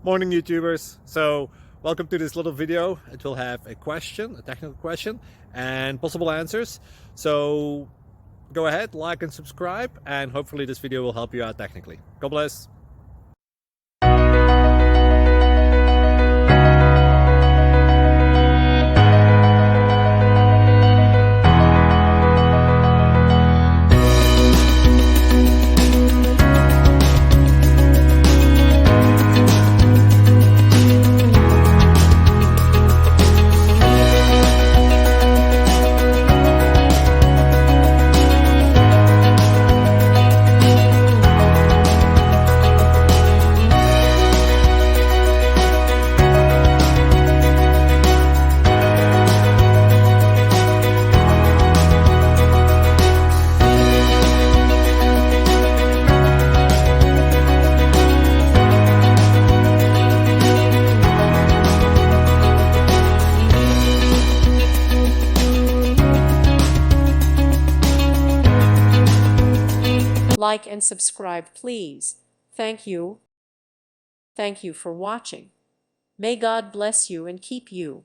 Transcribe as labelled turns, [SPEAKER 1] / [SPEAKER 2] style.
[SPEAKER 1] Morning YouTubers. So welcome to this little video. It will have a question, a technical question, and possible answers. So go ahead, like and subscribe, and hopefully this video will help you out technically. God bless.
[SPEAKER 2] Like and subscribe, please. Thank you. Thank you for watching. May God bless you and keep you.